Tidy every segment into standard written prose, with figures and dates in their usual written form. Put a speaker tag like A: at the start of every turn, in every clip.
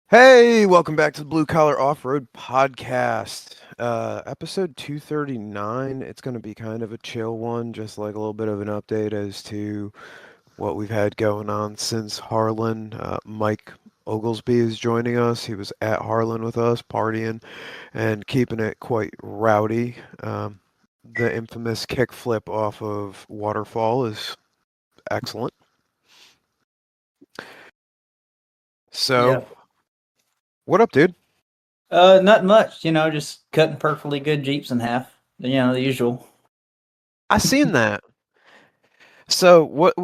A: Hey, welcome back to the Blue Collar Off-Road Podcast. Episode 239. It's going to be kind of a chill one, just like a little bit of an update as to what we've had going on since Harlan. Mike Oglesby is joining us. He was at Harlan with us, partying and keeping it quite rowdy. The infamous kickflip off of Waterfall is excellent.
B: Yeah.
A: So, what up, dude?
B: Not much, just cutting perfectly good Jeeps in half. The usual.
A: I seen that. So, what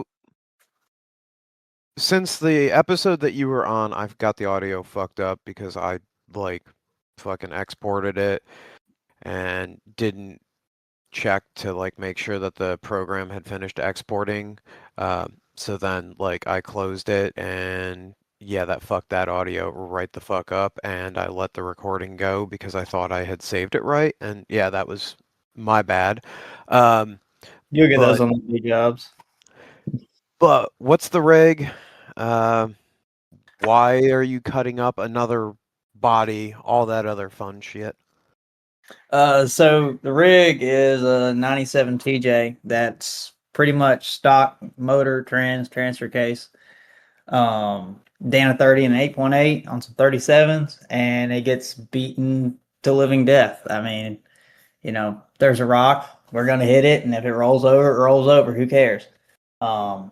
A: since the episode that you were on, I've got the audio fucked up because I like fucking exported it and didn't check to like make sure that the program had finished exporting. So then like I closed it and yeah, that fucked that audio right the fuck up and I let the recording go because I thought I had saved it right and yeah, that was my bad. Um,
B: You'll get those
A: but
B: on the big jobs.
A: what's the rig? Um Why are you cutting up another body? All that other fun shit.
B: So the rig is a 97 TJ that's pretty much stock motor, transfer case. Down a 30 and an 8.8 on some 37s, and it gets beaten to living death. I mean, there's a rock, we're gonna hit it, and if it rolls over, it rolls over. Who cares? Um,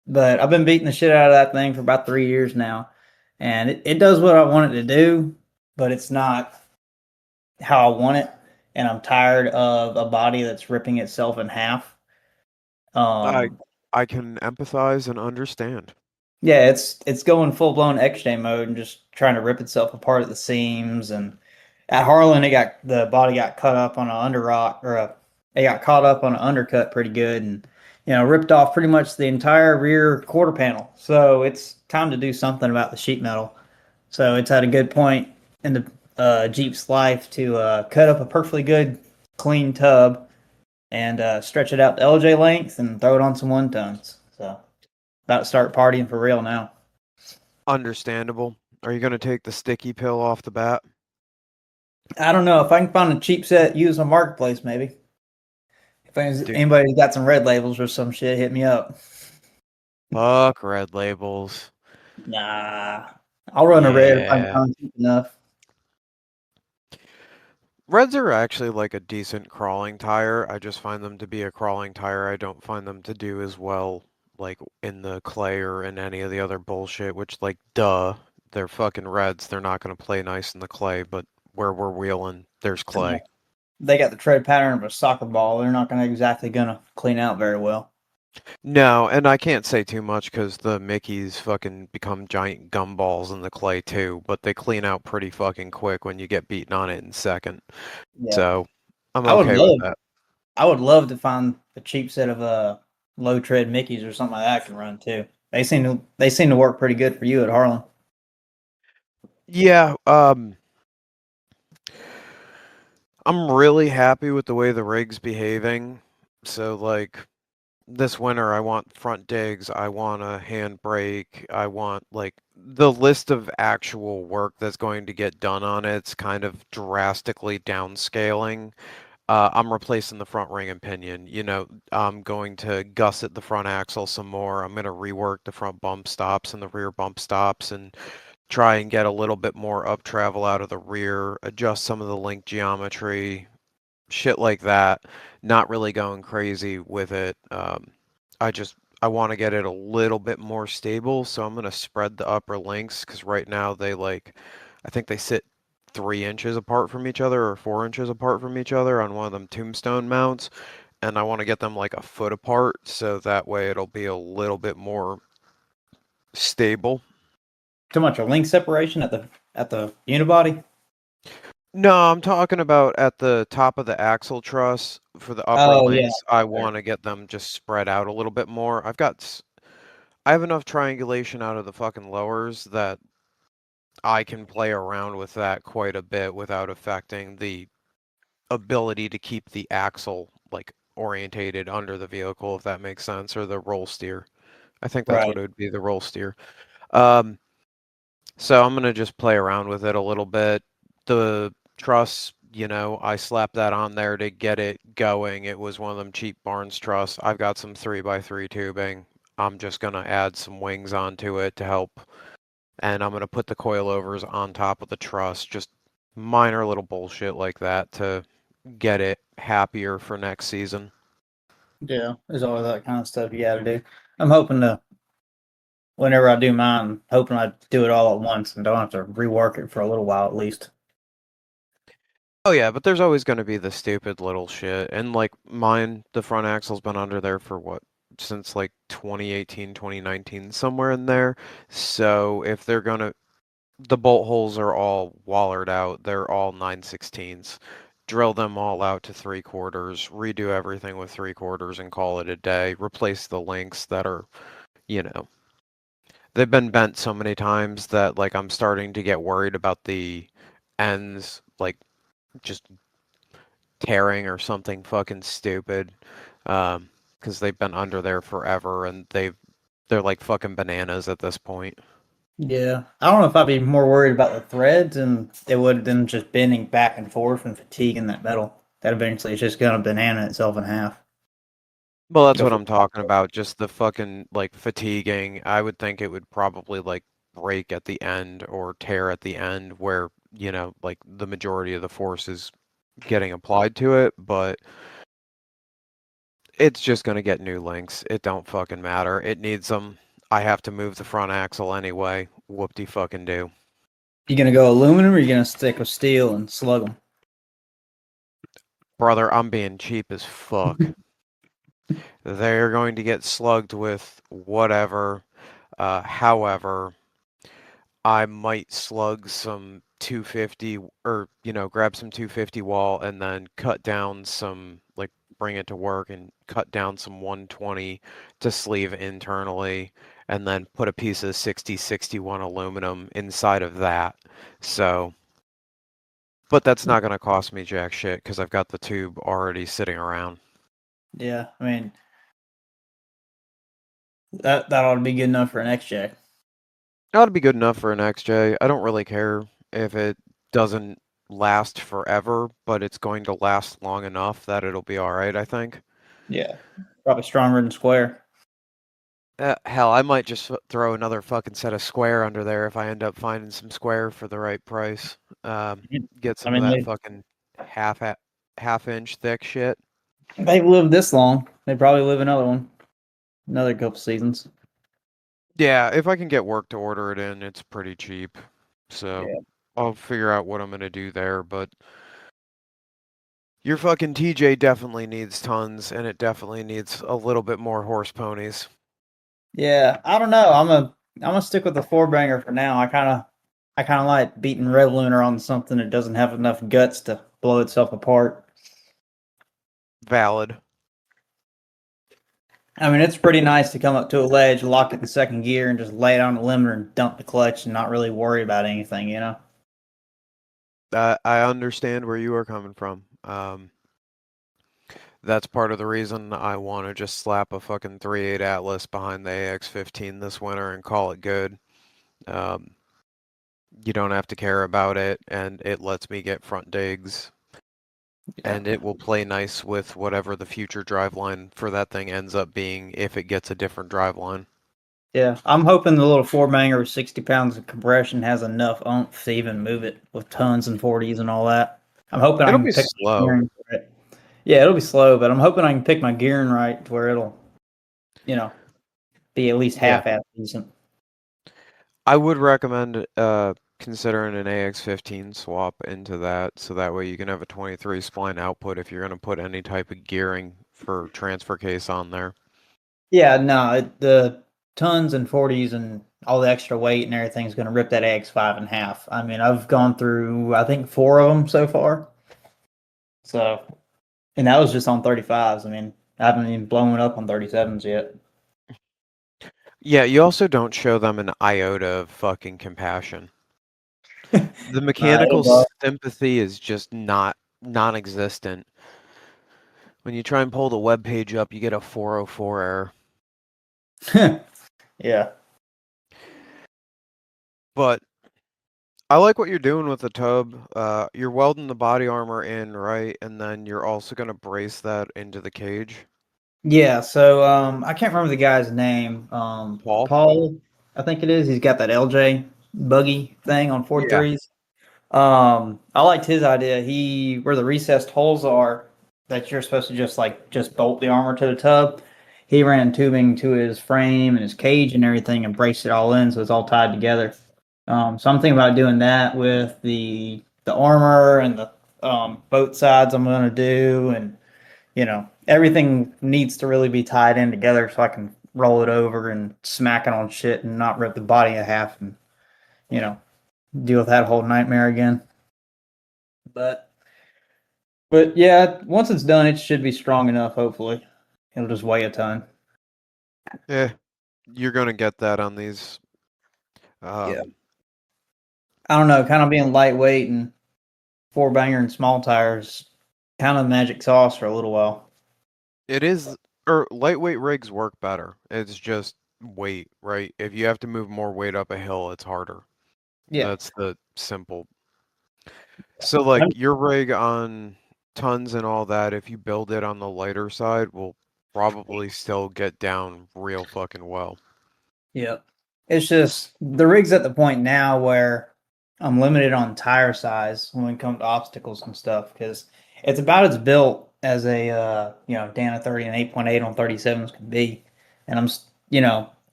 B: But I've been beating the shit out of that thing for about 3 years now. And it does what I want it to do, but it's not how I want it. And I'm tired of a body that's ripping itself in half.
A: I
B: Um,
A: I can empathize and understand.
B: yeah, it's going full blown XJ mode and just trying to rip itself apart at the seams. And at Harlan, the body got cut up on an under rock it got caught up on an undercut pretty good, and ripped off pretty much the entire rear quarter panel. So it's time to do something about the sheet metal. So it's at a good point in the Jeep's life to cut up a perfectly good clean tub and stretch it out to LJ length and throw it on some 1 tons. So about to start partying for real now.
A: Understandable. Are you gonna take the sticky pill off the bat?
B: I don't know if I can find a cheap set used on marketplace. Maybe if
A: Dude,
B: anybody's got some red labels or some shit, hit me up.
A: fuck red labels.
B: Nah, I'll run a red if I can
A: Yeah.
B: find cheap enough.
A: Reds are actually like a decent crawling tire. I just find them to be a crawling tire. I don't find them to do as well like in the clay or in any of the other bullshit, which like duh, they're fucking reds. They're not gonna play nice in the clay, but where we're wheeling, there's clay.
B: They got the tread pattern of a soccer ball. They're not gonna clean out very well.
A: No, and I can't say too much because the Mickeys fucking become giant gumballs in the clay too, but they clean out pretty fucking quick when you get beaten on it in second.
B: Yeah,
A: So I'm
B: I would
A: okay with
B: love
A: that.
B: I would love to find a cheap set of low tread Mickeys or something like that I can run too. They seem to work pretty good for you at Harlan.
A: Yeah, I'm really happy with the way the rig's behaving. So like this winter I want front digs, I want a handbrake, I want like the list of actual work that's going to get done on it's kind of drastically downscaling. I'm replacing the front ring and pinion. I'm going to gusset the front axle some more. I'm going to rework the front bump stops and the rear bump stops and try and get a little bit more up travel out of the rear, adjust some of the link geometry, shit like that. Not really going crazy with it. I want to get it a little bit more stable, so I'm going to spread the upper links because right now I think they sit 3 inches apart from each other or 4 inches apart from each other on one of them tombstone mounts, and I want to get them like a foot apart so that way it'll be a little bit more stable.
B: Too much of link separation at the unibody.
A: No, I'm talking about at the top of the axle truss for the upper
B: Oh yeah,
A: links. I
B: there.
A: want to get them just spread out a little bit more. I have enough triangulation out of the fucking lowers that I can play around with that quite a bit without affecting the ability to keep the axle like orientated under the vehicle, if that makes sense, or the roll steer. I think that's what
B: Right.
A: it would be, the roll steer. Um, So I'm gonna just play around with it a little bit. The truss, I slapped that on there to get it going. It was one of them cheap Barnes truss. I've got some 3x3 tubing. I'm just gonna add some wings onto it to help, and I'm gonna put the coilovers on top of the truss. Just minor little bullshit like that to get it happier for next season.
B: Yeah, there's always that kind of stuff you got to do. I'm hoping to, whenever I do mine, hoping I do it all at once and don't have to rework it for a little while at least.
A: Oh yeah, but there's always going to be the stupid little shit. And like mine, the front axle's been under there for what? Since like 2018, 2019, somewhere in there. So if they're gonna, the bolt holes are all wallered out. They're all 9/16s. Drill them all out to 3/4, redo everything with 3/4 and call it a day. Replace the links that are, you know, they've been bent so many times that like I'm starting to get worried about the ends, like just tearing or something fucking stupid. Because they've been under there forever and they're like fucking bananas at this point.
B: Yeah, I don't know if I'd be more worried about the threads and it would than just bending back and forth and fatiguing that metal. That eventually is just gonna banana itself in half.
A: Well, that's
B: Go
A: what
B: for
A: I'm talking about. Just the fucking like fatiguing. I would think it would probably like break at the end or tear at the end where, like the majority of the force is getting applied to it, but it's just gonna get new links. It don't fucking matter. It needs them. I have to move the front axle anyway. Whoop-de fucking do.
B: You gonna go aluminum or you gonna stick with steel and slug them?
A: Brother, I'm being cheap as fuck. They're going to get slugged with whatever. However, I might slug some 250 or, grab some 250 wall and then cut down some, like, bring it to work and cut down some 120 to sleeve internally and then put a piece of 6061 aluminum inside of that. So, but that's not going to cost me jack shit because I've got the tube already sitting around.
B: Yeah, I mean that ought to be good enough for an XJ.
A: That would be good enough for an XJ. I don't really care if it doesn't last forever, but it's going to last long enough that it'll be all right, I think.
B: Yeah, probably stronger than square.
A: Hell, I might just throw another fucking set of square under there if I end up finding some square for the right price. Get
B: I
A: some of
B: mean
A: that fucking half half inch thick shit.
B: they've lived this long. They probably live another one, another couple seasons.
A: Yeah, if I can get work to order it in, it's pretty cheap. So
B: Yeah.
A: I'll figure out what I'm gonna do there, but your fucking TJ definitely needs tons, and it definitely needs a little bit more horse ponies.
B: Yeah, I don't know. I'm gonna stick with the four banger for now. I kind of like beating Red Lunar on something that doesn't have enough guts to blow itself apart.
A: Valid.
B: I mean, it's pretty nice to come up to a ledge, lock it in second gear, and just lay it on the limiter and dump the clutch and not really worry about anything, you know?
A: I understand where you are coming from. That's part of the reason I want to just slap a fucking 3.8 Atlas behind the AX15 this winter and call it good. Um, you don't have to care about it, and it lets me get front digs,
B: Yeah.
A: and it will play nice with whatever the future driveline for that thing ends up being if it gets a different driveline.
B: Yeah. I'm hoping the little four banger with 60 pounds of compression has enough oomph to even move it with tons and 40s and all that. I'm hoping I
A: It'll
B: can
A: be
B: pick my
A: slow.
B: gearing for it. Yeah, it'll be slow, but I'm hoping I can pick my gearing right to where it'll, you know, be at least
A: Yeah.
B: half-ass decent.
A: I would recommend considering an AX15 swap into that, so that way you can have a 23 spline output if you're going to put any type of gearing for transfer case on there.
B: Yeah, no, the tons and 40s and all the extra weight and everything's going to rip that AX5 in half. I mean, I've gone through, I think, four of them so far. So, and that was just on 35s. I mean, I haven't even blown it up on 37s yet.
A: Yeah, you also don't show them an iota of fucking compassion. The mechanical
B: It'll,
A: sympathy is just not non-existent. When you try and pull the web page up, you get a 404 error.
B: yeah.
A: But I like what you're doing with the tub. You're welding the body armor in, right? And then you're also gonna brace that into the cage.
B: Yeah, so I can't remember the guy's name.
A: Paul?
B: Paul, I think it is. He's got that LJ buggy thing on four
A: Yeah.
B: threes. I liked his idea. He where the recessed holes are that you're supposed to just bolt the armor to the tub. He ran tubing to his frame and his cage and everything and braced it all in so it's all tied together. So I'm thinking about doing that with the armor and the both sides I'm gonna do and everything needs to really be tied in together so I can roll it over and smack it on shit and not rip the body in half and you know deal with that whole nightmare again. But but yeah, once it's done, it should be strong enough. Hopefully, it'll just weigh a ton.
A: Yeah, you're gonna get that on these.
B: Yeah,
A: Um,
B: I don't know, kind of being lightweight and four banger and small tires, kind of magic sauce for a little while.
A: it is, or lightweight rigs work better. It's just weight, right? If you have to move more weight up a hill, it's harder.
B: Yeah,
A: That's the simple. So like your rig on tons and all that, if you build it on the lighter side, will probably still get down real fucking well.
B: yeah. It's just the rig's at the point now where I'm limited on tire size when it comes to obstacles and stuff because it's about as built as a Dana 30 and 8.8 on 37s can be. And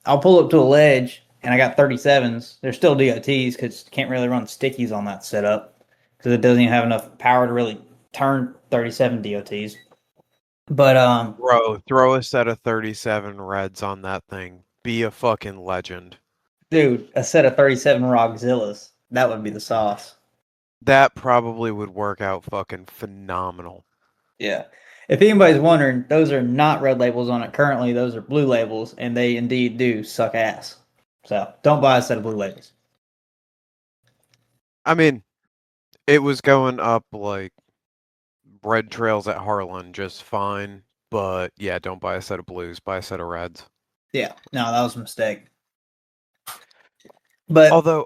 B: I'll pull up to a ledge and I got 37s. They're still DOTs because you can't really run stickies on that setup because it doesn't even have enough power to really turn 37 DOTs. But
A: Bro, throw a set of 37 reds on that thing. Be a fucking legend.
B: dude, a set of 37 Rockzillas, that would be the sauce.
A: That probably would work out fucking phenomenal.
B: Yeah. If anybody's wondering, those are not red labels on it currently. Those are blue labels, and they indeed do suck ass. So don't buy a set of blue labels.
A: I mean, it was going up like red trails at Harlan just fine, but yeah, don't buy a set of blues, buy a set of reds.
B: Yeah, no, that was a mistake. But
A: Although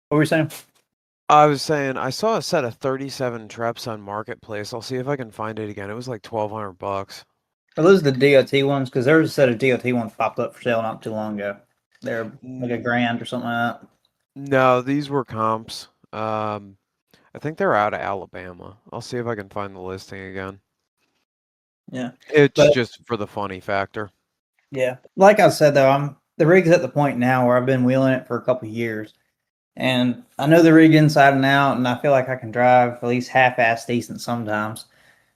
B: what were you saying?
A: I was saying I saw a set of 37 Treps on Marketplace. I'll see if I can find it again. It was like 1,200 bucks.
B: Are those the DOT ones? Because there was a set of DOT ones popped up for sale not too long ago. They're like a
A: N-
B: grand or something like that.
A: No, these were comps. I think they're out of Alabama. I'll see if I can find the listing again.
B: Yeah.
A: It's
B: But
A: just for the funny factor.
B: yeah, like I said though, I'm the rig's at the point now where I've been wheeling it for a couple of years. And I know the rig inside and out, and I feel like I can drive at least half-ass decent sometimes.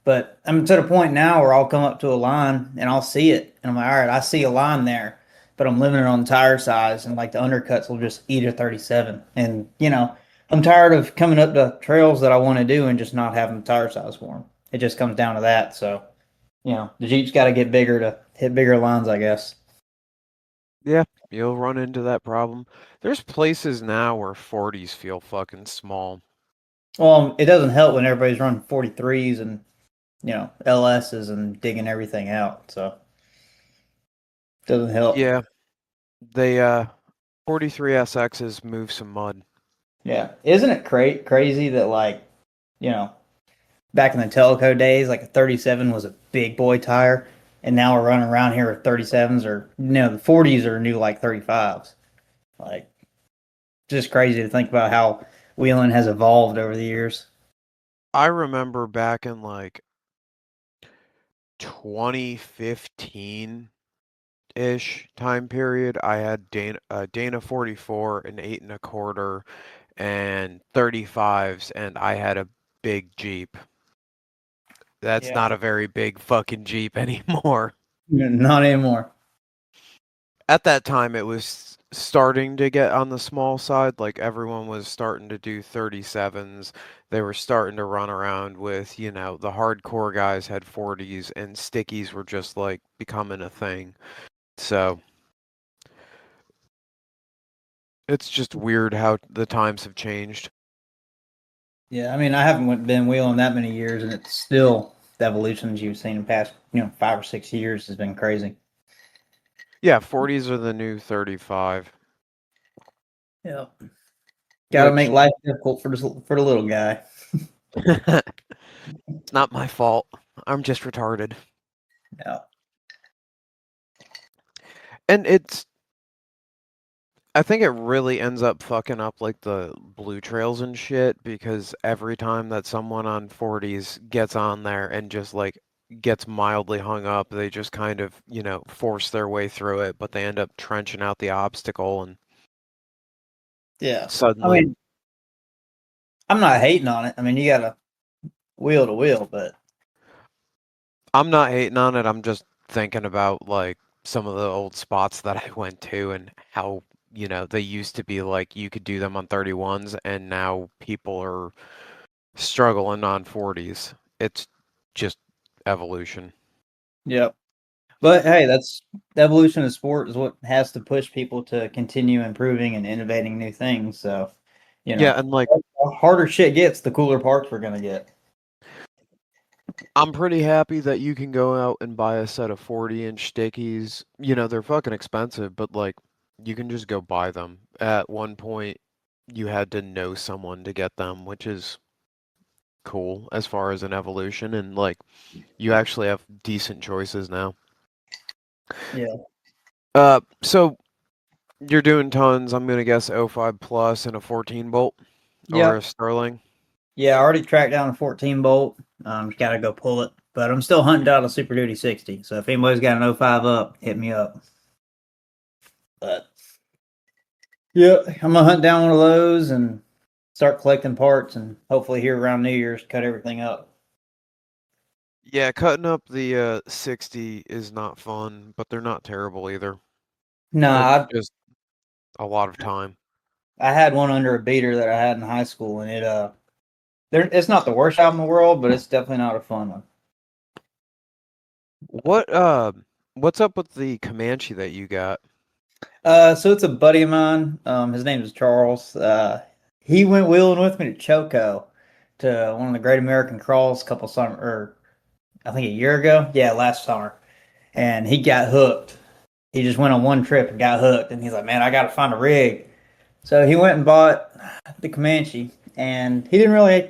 B: But I'm to the point now where I'll come up to a line and I'll see it, and I'm like, all right, I see a line there, but I'm limited on tire size, and like the undercuts will just eat a 37. And I'm tired of coming up to trails that I want to do and just not having the tire size for them. It just comes down to that. So the Jeep's got to get bigger to hit bigger lines, I guess.
A: Yeah, you'll run into that problem. There's places now where 40s feel fucking small.
B: Well, it doesn't help when everybody's running 43s and LSs and digging everything out. So it doesn't help.
A: Yeah, they 43 SXs move some mud.
B: Yeah, isn't it crazy that you know back in the Teleco days, like a 37 was a big boy tire, and now we're running around here with 37s or the 40s are new like 35s. Like just crazy to think about how wheeling has evolved over the years.
A: I remember back in like 2015-ish time period, I had Dana 44, an 8 1/4, and 35s, and I had a big Jeep. That's
B: Yeah,
A: not a very big fucking Jeep anymore.
B: not anymore.
A: At that time, it was starting to get on the small side. Like everyone was starting to do 37s. They were starting to run around with, the hardcore guys had 40s, and stickies were just like becoming a thing. So it's just weird how the times have changed.
B: Yeah, I mean I haven't been wheeling that many years, and it's still the evolutions you've seen in the past 5 or 6 years has been crazy.
A: Yeah, 40s are the new 35.
B: Yeah. Gotta make
A: which
B: life difficult for the little guy.
A: it's not my fault. I'm just retarded.
B: Yeah.
A: And I think it really ends up fucking up like the blue trails and shit because every time that someone on 40s gets on there and just like gets mildly hung up, they just kind of, force their way through it, but they end up trenching out the obstacle and
B: Yeah. I
A: suddenly
B: mean, I'm not hating on it. I mean, you gotta wheel to wheel, but
A: I'm not hating on it. I'm just thinking about like some of the old spots that I went to and how, they used to be like you could do them on 31s and now people are struggling on 40s. It's just evolution.
B: yep. But hey, that's the evolution of sport is what has to push people to continue improving and innovating new things. So, you
A: Yeah,
B: know,
A: and like
B: the harder shit gets, the cooler parts we're gonna get.
A: I'm pretty happy that you can go out and buy a set of 40-inch stickies. They're fucking expensive, but like you can just go buy them. At one point, you had to know someone to get them, which is cool as far as an evolution and like you actually have decent choices now.
B: Yeah.
A: So you're doing tons, I'm gonna guess '05 plus and a 14 bolt or a
B: Yep.
A: Sterling.
B: Yeah, I already tracked down a 14 bolt. Just gotta go pull it. But I'm still hunting down a Super Duty 60. So if anybody's got an '05 up, hit me up. But yeah, I'm gonna hunt down one of those and start collecting parts and hopefully here around New Year's cut everything up.
A: Yeah, cutting up the 60 is not fun, but they're not terrible either. It's
B: Nah,
A: just a lot of time.
B: I had one under a beater that I had in high school, and it's not the worst album in the world, but it's definitely not a fun one.
A: What what's up with the Comanche that you got?
B: So it's a buddy of mine. His name is Charles. He went wheeling with me to Choco to one of the Great American Crawls a couple summer, or I think a year ago. Yeah, last summer, and he got hooked. He just went on one trip and got hooked, and he's like, "Man, I got to find a rig." So he went and bought the Comanche, and he didn't really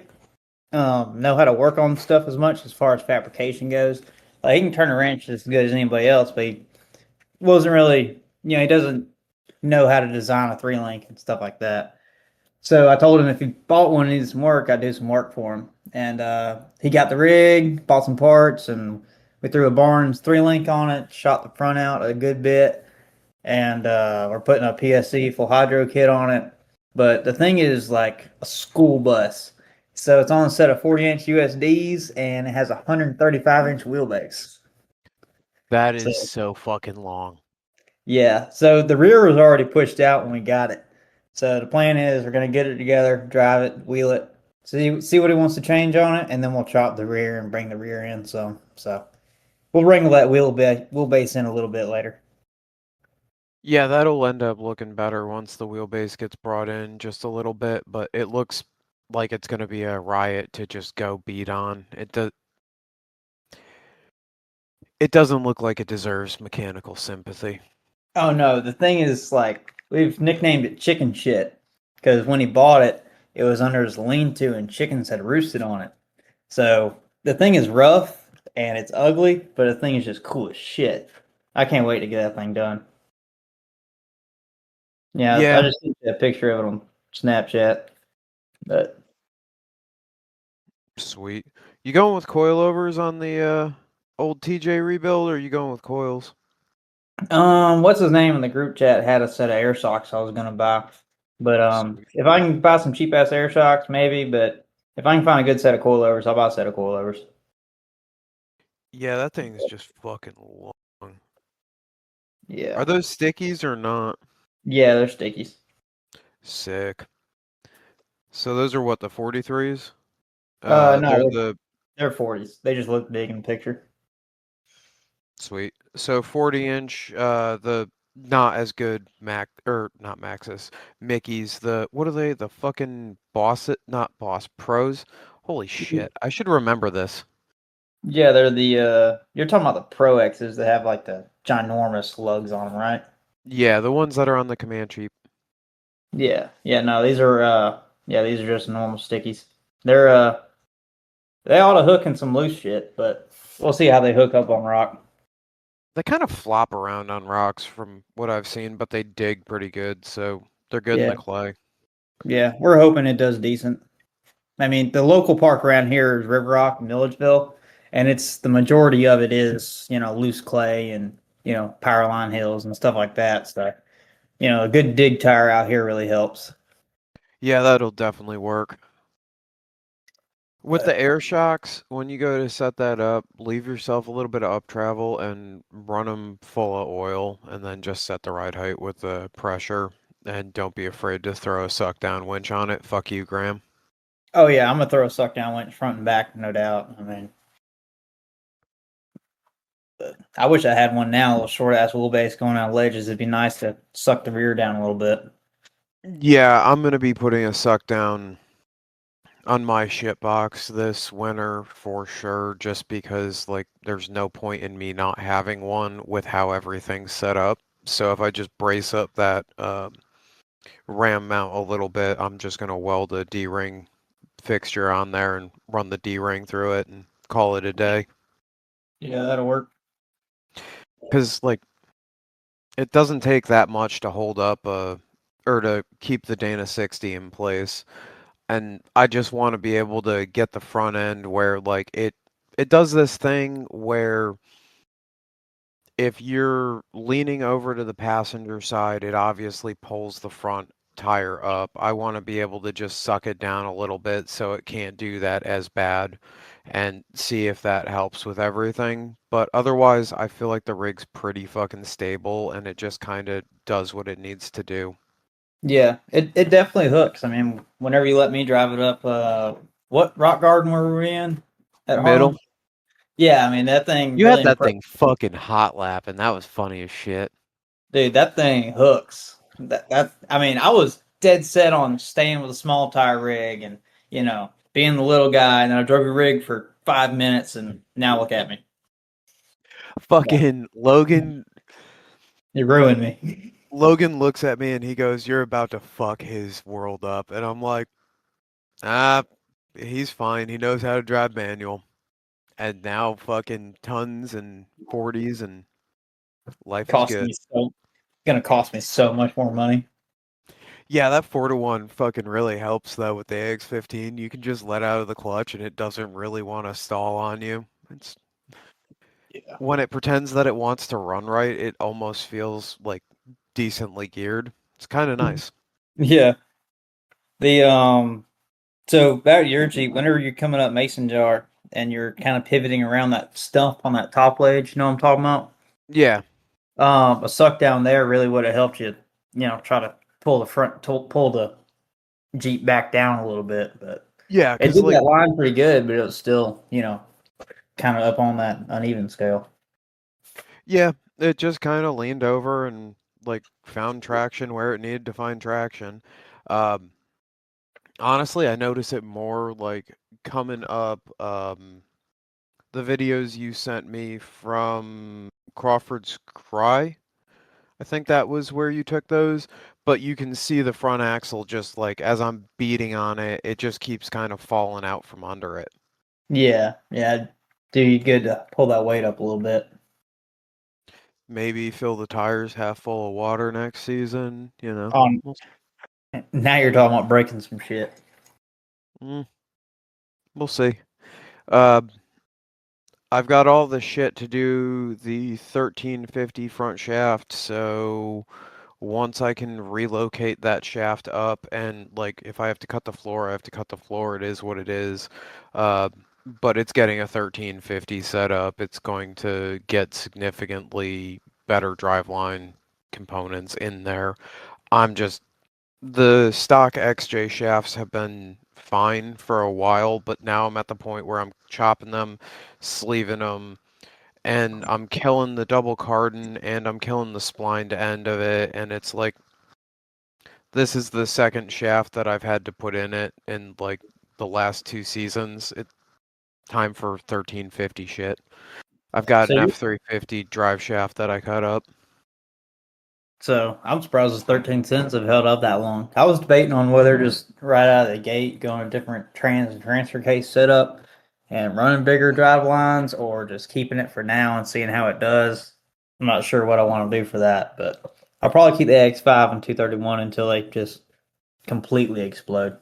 B: know how to work on stuff as far as fabrication goes. Like he can turn a wrench as good as anybody else, but he wasn't really, he doesn't know how to design a 3 link and stuff like that. So I told him if he bought one and needed some work, I'd do some work for him. And he got the rig, bought some parts, and we threw a Barnes 3 link on it, shot the front out a good bit, and we're putting a PSC full hydro kit on it. But the thing is like a school bus. So it's on a set of 40-inch USDs and it has a 135-inch wheelbase.
A: That
B: So
A: is so fucking long.
B: yeah, so the rear was already pushed out when we got it. So the plan is we're gonna get it together, drive it, wheel it, see what he wants to change on it, and then we'll chop the rear and bring the rear in. So we'll wrangle that wheelbase in a little bit later.
A: Yeah, that'll end up looking better once the wheelbase gets brought in just a little bit, but it looks like it's gonna be a riot to just go beat on. It doesn't look like it deserves mechanical sympathy.
B: Oh no, the thing is like we've nicknamed it chicken shit because when he bought it, it was under his lean-to and chickens had roosted on it. So the thing is rough and it's ugly, but the thing is just cool as shit. I can't wait to get that thing done. Yeah, I
A: Yeah,
B: just sent you a picture of it on Snapchat. But
A: sweet. You going with coilovers on the old TJ rebuild or are you going with coils?
B: what's his name in the group chat had a set of air socks I was gonna buy. But
A: Sweet.
B: if I can buy some cheap ass air socks, maybe. But if I can find a good set of coilovers, I'll buy a set of coilovers.
A: Yeah, that thing is just fucking long.
B: Yeah,
A: Are those stickies or not?
B: yeah, they're stickies.
A: Sick. So those are what, the 43s?
B: No,
A: They're the
B: they're 40s. They just look big in the picture.
A: sweet. So 40-inch, the not as good Mac or not Maxis, Mickey's. The what are they? The fucking Boss it, not Boss Pros. Holy shit! I should remember this.
B: Yeah, they're the you're talking about the Pro X's that have like the ginormous lugs on them, right?
A: Yeah, the ones that are on the Comanche.
B: Yeah, yeah, no, these are yeah, these are just normal stickies. They're they ought to hook in some loose shit, but we'll see how they hook up on rock.
A: They kind of flop around on rocks from what I've seen, but they dig pretty good, so they're good in the
B: Yeah,
A: clay.
B: yeah, we're hoping it does decent. I mean, the local park around here is River Rock, Milledgeville, and it's the majority of it is, loose clay and, power line hills and stuff like that. So, a good dig tire out here really helps.
A: Yeah, that'll definitely work. With the
B: But
A: air shocks, when you go to set that up, leave yourself a little bit of up travel and run them full of oil, and then just set the right height with the pressure. And don't be afraid to throw a suck down winch on it. Fuck you, Graham.
B: oh yeah, I'm gonna throw a suck down winch front and back, no doubt. I mean, but I wish I had one now, a little short ass wheelbase going out of ledges. It'd be nice to suck the rear down a little bit.
A: Yeah, I'm gonna be putting a suck down on my shit box this winter for sure, just because like there's no point in me not having one with how everything's set up. So if I just brace up that ram mount a little bit, I'm just gonna weld a D-ring fixture on there and run the D-ring through it and call it a day.
B: Yeah, that'll work.
A: Because like it doesn't take that much to hold up or to keep the Dana 60 in place. And I just want to be able to get the front end where like it does this thing where if you're leaning over to the passenger side, it obviously pulls the front tire up. I want to be able to just suck it down a little bit so it can't do that as bad and see if that helps with everything. But otherwise, I feel like the rig's pretty fucking stable and it just kind of does what it needs to do.
B: Yeah, it definitely hooks. I mean, whenever you let me drive it up, what rock garden were we in at
A: Middle.
B: Harlem? Yeah, I mean that thing
A: You
B: really
A: had that
B: impressed.
A: thing fucking hot lap and that was funny as shit.
B: Dude, that thing hooks. That I mean, I was dead set on staying with a small tire rig and being the little guy, and then I drove a rig for 5 minutes, and now look at me. Yeah,
A: Fucking
B: you ruined me.
A: Logan looks at me and he goes, "You're about to fuck his world up." And I'm like, "Ah, he's fine. He knows how to drive manual." And now fucking tons and 40s and life is
B: Cost
A: good.
B: me so Gonna cost me so much more money.
A: Yeah, that 4-to-1 fucking really helps though with the AX15. You can just let out of the clutch and it doesn't really want to stall on you. It's
B: Yeah.
A: when it pretends that it wants to run right, it almost feels like decently geared. It's kind of nice.
B: Yeah. The So about your Jeep, whenever you're coming up Mason jar and you're kind of pivoting around that stump on that top ledge, you know what I'm talking about?
A: Yeah.
B: A suck down there really would have helped you, try to pull the Jeep back down a little bit, but
A: Yeah,
B: it
A: 'cause
B: did
A: like
B: that line pretty good, but it was still, kind of up on that uneven scale.
A: yeah, it just kind of leaned over and like found traction where it needed to find traction. Um, honestly, I notice it more like coming up the videos you sent me from Crawford's Cry. I think that was where you took those, but you can see the front axle just like as I'm beating on it, it just keeps kind of falling out from under it.
B: Yeah, yeah, do you good to pull that weight up a little bit.
A: Maybe fill the tires half full of water next season, you know.
B: On Now you're talking about breaking some shit.
A: Mm, we'll see. Uh, I've got all the shit to do the 1350 front shaft, so once I can relocate that shaft up and like if I have to cut the floor, I have to cut the floor. It is what it is. Uh, but it's getting a 1350 set up. It's going to get significantly better driveline components in there. I'm just the stock XJ shafts have been fine for a while, but now I'm at the point where I'm chopping them, sleeving them, and I'm killing the double cardan and I'm killing the splined end of it. And it's like, this is the second shaft that I've had to put in it in like the last 2 seasons. It's time for 1350 shit. I've got
B: So
A: an
B: you
A: F350 drive shaft that I cut up.
B: So I'm surprised those 13 cents have held up that long. I was debating on whether just right out of the gate going a different transfer case setup and running bigger drive lines or just keeping it for now and seeing how it does. I'm not sure what I want to do for that, but I'll probably keep the X5 and 231 until they just completely explode.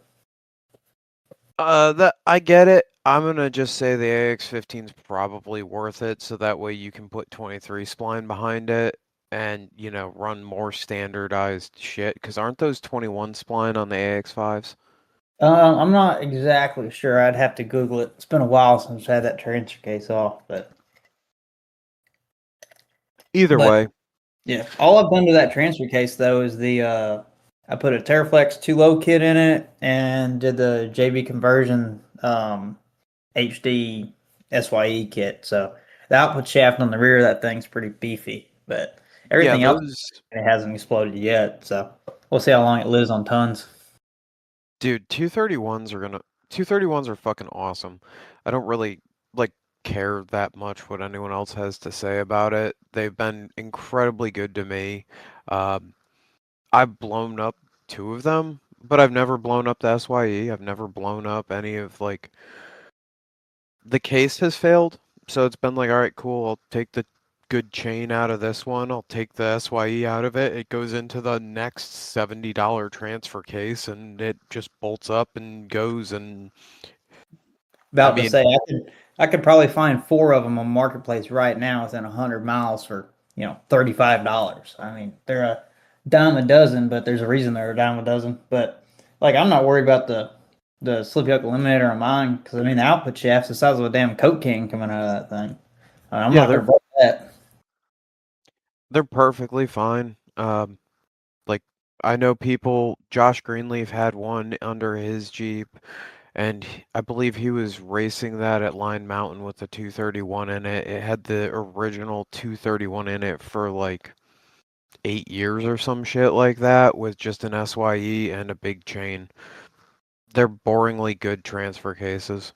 A: That I get it. I'm gonna just say the AX15 is probably worth it, so that way you can put 23 spline behind it and, run more standardized shit. Because aren't those 21 spline on the AX5s?
B: I'm not exactly sure. I'd have to Google it. It's been a while since I had that transfer case off,
A: Either
B: but
A: way,
B: yeah, all I've done to that transfer case though is I put a Teraflex 2 low kit in it and did the JB conversion HD SYE kit. So the output shaft on the rear of that thing's pretty beefy, but
A: yeah,
B: everything else
A: those,
B: it hasn't exploded yet. So we'll see how long it lives on tons.
A: dude, 231s are fucking awesome. I don't really like care that much what anyone else has to say about it. They've been incredibly good to me. Um, I've blown up two of them, but I've never blown up the SYE. I've never blown up any of like the case has failed. So it's been like, all right, cool. I'll take the good chain out of this one. I'll take the SYE out of it. It goes into the next $70 transfer case and it just bolts up and goes. And I
B: About to
A: mean,
B: say I could probably find four of them on Marketplace right now within 100 miles for $35. I mean they're a dime a dozen, but there's a reason they're a dime a dozen. But like I'm not worried about the slip yoke eliminator on mine because I mean the output shaft's the size of a damn Coke can coming out of that thing. I'm
A: yeah,
B: not
A: they're
B: gonna break that.
A: they're perfectly fine. Like I know people. Josh Greenleaf had one under his Jeep. And I believe he was racing that at Line Mountain with the 231 in it. It had the original 231 in it for like 8 years or some shit like that with just an SYE and a big chain. They're boringly good transfer cases.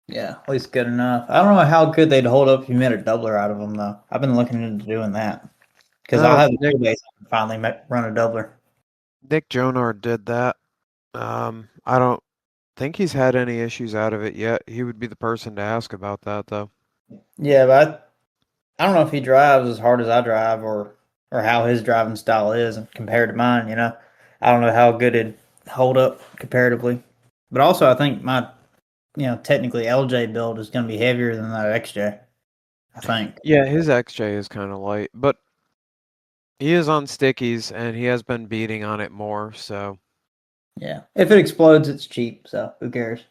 B: Yeah, at least good enough. I don't know how good they'd hold up if you made a doubler out of them though. I've been looking into doing that because I'll
A: Oh,
B: have the wheelbase and finally run a doubler.
A: Nick Jonard did that. I don't think he's had any issues out of it yet. He would be the person to ask about that though.
B: Yeah, but I don't know if he drives as hard as I drive or how his driving style is compared to mine, you know. I don't know how good it'd hold up comparatively. But also I think my, technically LJ build is gonna be heavier than that XJ, I think.
A: Yeah, his XJ is kind of light, but he is on stickies and he has been beating on it more, so
B: Yeah. If it explodes it's cheap, so who cares?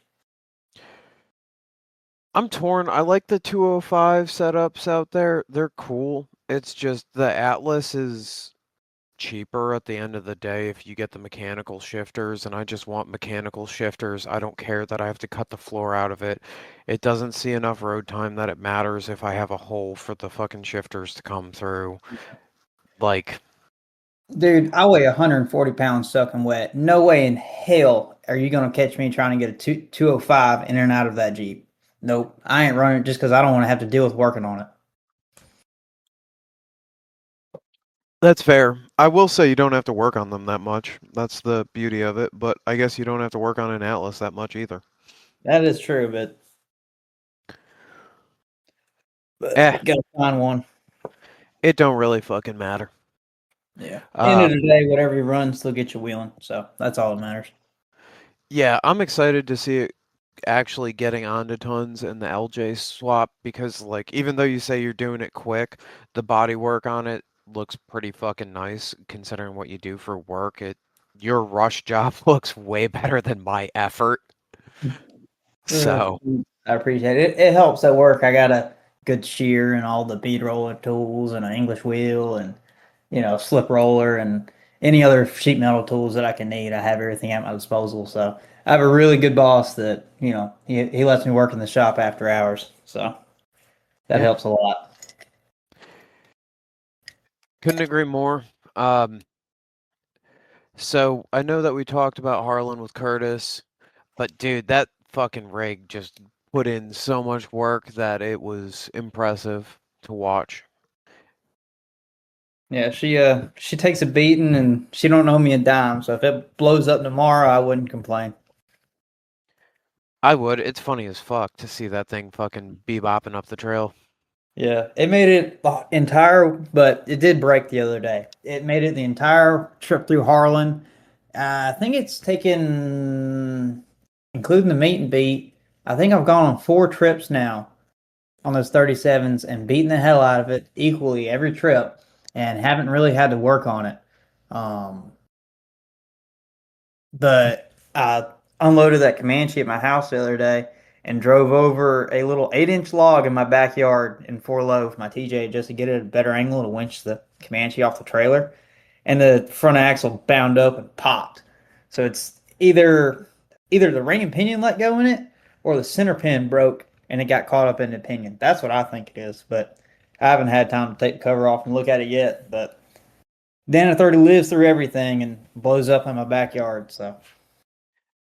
A: I'm torn. I like the 205 setups out there. They're cool. It's just the Atlas is cheaper at the end of the day if you get the mechanical shifters, and I just want mechanical shifters. I don't care that I have to cut the floor out of it. It doesn't see enough road time that it matters if I have a hole for the fucking shifters to come through. Like,
B: Dude, I weigh 140 pounds soaking wet. No way in hell are you gonna catch me trying to get a 205 in and out of that Jeep. Nope. I ain't running just because I don't want to have to deal with working on it.
A: that's fair. I will say you don't have to work on them that much. That's the beauty of it, but I guess you don't have to work on an Atlas that much either.
B: That is true, but
A: Eh,
B: gotta find one.
A: it don't really fucking matter.
B: Yeah. End of
A: Um,
B: the day, whatever you run still get you wheeling. So that's all that matters.
A: Yeah, I'm excited to see it actually getting onto tons in the LJ swap because, like, even though you say you're doing it quick, the body work on it looks pretty fucking nice considering what you do for work. Your rush job looks way better than my effort.
B: Uh,
A: So,
B: I appreciate it. It helps at work. I got a good shear and all the bead roller tools and an English wheel and slip roller and any other sheet metal tools that I can need. I have everything at my disposal. So I have a really good boss that, he lets me work in the shop after hours. So that
A: yeah,
B: helps a lot.
A: couldn't agree more. Um, so I know that we talked about Harlan with Curtis, but dude, that fucking rig just put in so much work that it was impressive to watch.
B: Yeah, she takes a beating and she don't owe me a dime. So if it blows up tomorrow, I wouldn't complain.
A: I would. It's funny as fuck to see that thing fucking bebopping up the trail.
B: Yeah, it made it the entire, but it did break the other day. It made it the entire trip through Harlan. I think it's taken, including the meet and beat. I think I've gone on 4 trips now on those 37s and beaten the hell out of it equally every trip, and haven't really had to work on it. Um, but I unloaded that Comanche at my house the other day and drove over a little 8-inch log in my backyard in 4 low with my TJ just to get it at a better angle to winch the Comanche off the trailer. And the front axle bound up and popped. So it's either the ring and pinion let go in it or the center pin broke and it got caught up in the pinion. That's what I think it is. But I haven't had time to take the cover off and look at it yet. But Dana 30 lives through everything and blows up in my backyard. So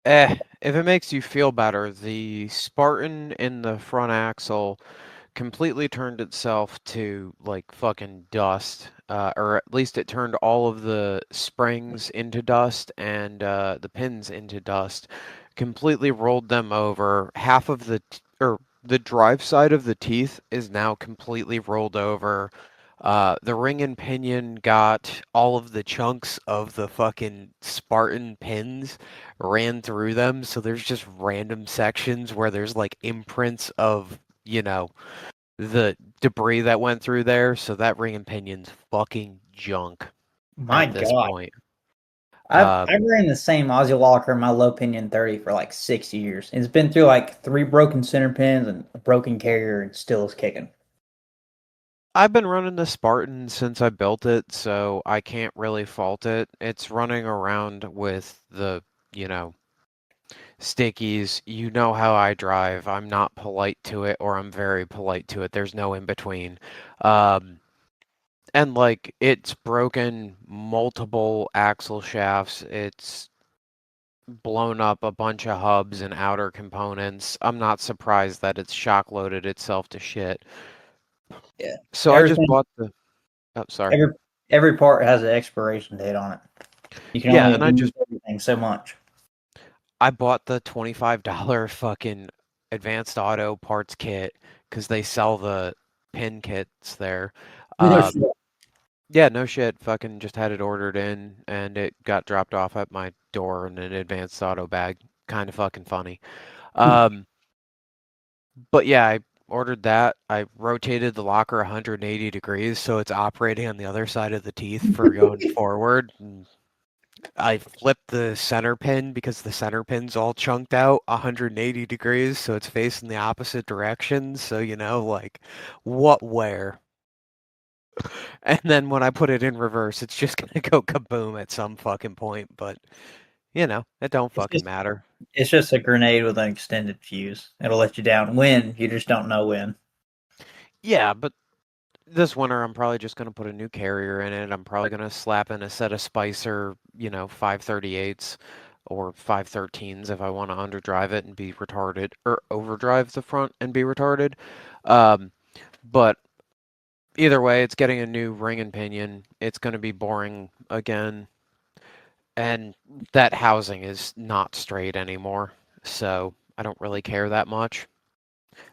A: If it makes you feel better, the Spartan in the front axle completely turned itself to like fucking dust, or at least it turned all of the springs into dust and the pins into dust. Completely rolled them over. Half of or the drive side of the teeth is now completely rolled over. The ring and pinion got all of the chunks of the fucking Spartan pins ran through them, so there's just random sections where there's like imprints of, the debris that went through there, so that ring and pinion's fucking junk
B: my
A: at this
B: God.
A: point.
B: I've ran the same Aussie locker in my low pinion 30 for like 6 years. It's been through like 3 broken center pins and a broken carrier and still is kicking.
A: I've been running the Spartan since I built it, so I can't really fault it. It's running around with the, you know, stickies. You know how I drive. I'm not polite to it or I'm very polite to it. There's no in between. Um, and like it's broken multiple axle shafts. It's blown up a bunch of hubs and outer components. I'm not surprised that it's shock loaded itself to shit.
B: Yeah.
A: So I just
B: Everything
A: bought the. Oh, sorry.
B: every every part has an expiration date on it. You can
A: Yeah,
B: only
A: and I
B: use
A: just
B: everything so much.
A: I bought the $25 fucking advanced auto parts kit because they sell the pin kits there.
B: No shit.
A: Um, yeah, no shit. Fucking just had it ordered in and it got dropped off at my door in an advanced auto bag. Kind of fucking funny. Um, But yeah, I ordered that. I rotated the locker 180 degrees so it's operating on the other side of the teeth for going forward. And I flipped the center pin because the center pin's all chunked out 180 degrees so it's facing the opposite direction. So, like what where? And then when I put it in reverse, it's just gonna go kaboom at some fucking point. But, it don't
B: It's
A: fucking
B: just
A: matter.
B: it's just a grenade with an extended fuse. It'll let you down when, you just don't know when.
A: Yeah, but this winter, I'm probably just gonna put a new carrier in it. I'm probably gonna slap in a set of Spicer, 538s or 513s if I want to underdrive it and be retarded, or overdrive the front and be retarded. Um, but either way, it's getting a new ring and pinion. It's gonna be boring again, and that housing is not straight anymore, so I don't really care that much.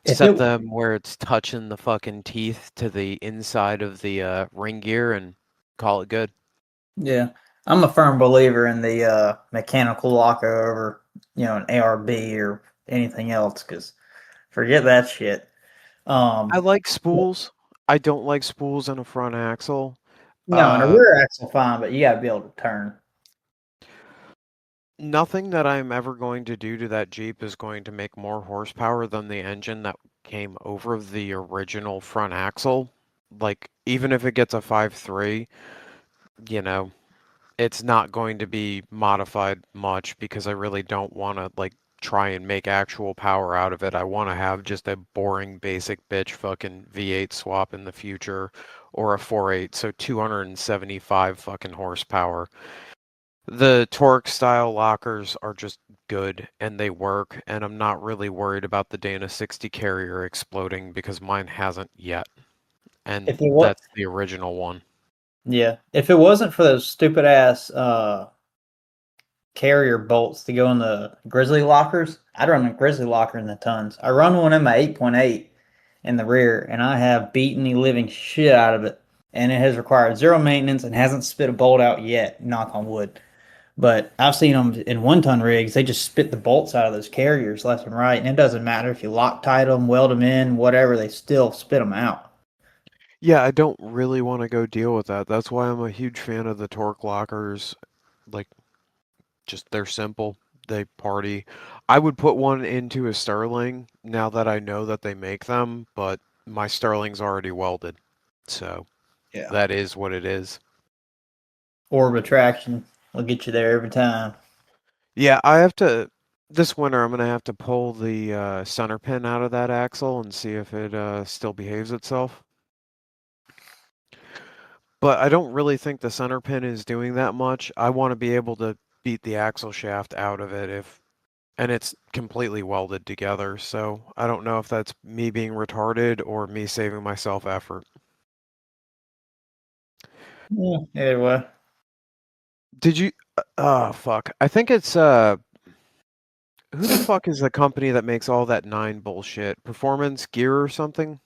B: If
A: Set
B: it
A: them where it's touching the fucking teeth to the inside of the ring gear and call it good.
B: Yeah. I'm a firm believer in the mechanical locker over, an ARB or anything else because forget that shit.
A: I
B: Um,
A: like spools. I don't like spools on a front axle.
B: no, and a
A: Uh,
B: rear axle fine, but you got to be able to turn.
A: Nothing that I'm ever going to do to that Jeep is going to make more horsepower than the engine that came over the original front axle. Like, even if it gets a 5.3, you know, it's not going to be modified much because I really don't want to like try and make actual power out of it. I want to have just a boring basic bitch fucking V8 swap in the future or a 4.8, so 275 fucking horsepower. The torque style lockers are just good and they work, and I'm not really worried about the Dana 60 carrier exploding because mine hasn't yet. And
B: If it was
A: that's the original one.
B: Yeah. If it wasn't for those stupid ass carrier bolts to go in the grizzly lockers, I'd run a grizzly locker in the tons. I run one in my 8.8 in the rear, and I have beaten the living shit out of it. And it has required zero maintenance and hasn't spit a bolt out yet, knock on wood. But I've seen them in 1 ton rigs, they just spit the bolts out of those carriers left and right. And it doesn't matter if you Loctite them, weld them in, whatever, they still spit them out.
A: Yeah, I don't really want to go deal with that. That's why I'm a huge fan of the torque lockers. Like, just they're simple. They party. I would put one into a Sterling now that I know that they make them, but my Sterling's already welded. So
B: Yeah.
A: that is what it is.
B: Orb attraction will get you there every time.
A: Yeah, I have to, this winter, I'm gonna have to pull the center pin out of that axle and see if it still behaves itself. But I don't really think the center pin is doing that much. I want to be able to beat the axle shaft out of it if, and it's completely welded together. So I don't know if that's me being retarded or me saving myself effort.
B: Yeah, either way.
A: Did you? Oh fuck! I think it's who the fuck is the company that makes all that nine bullshit? Performance Gear or something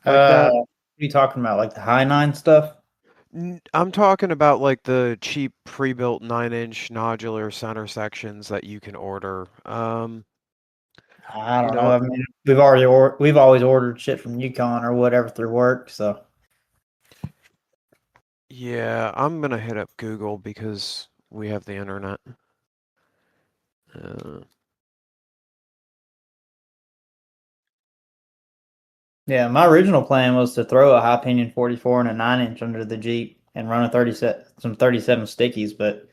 A: like that?
B: What are you talking about? Like the high nine stuff?
A: I'm talking about like the cheap pre-built 9-inch nodular center sections that you can order.
B: I
A: You
B: don't know.
A: know,
B: I mean, we've always ordered shit from Yukon or whatever through work. So
A: yeah, I'm gonna hit up Google because we have the internet. Uh,
B: yeah, my original plan was to throw a high pinion 44 and a 9-inch under the Jeep and run a 37 stickies. But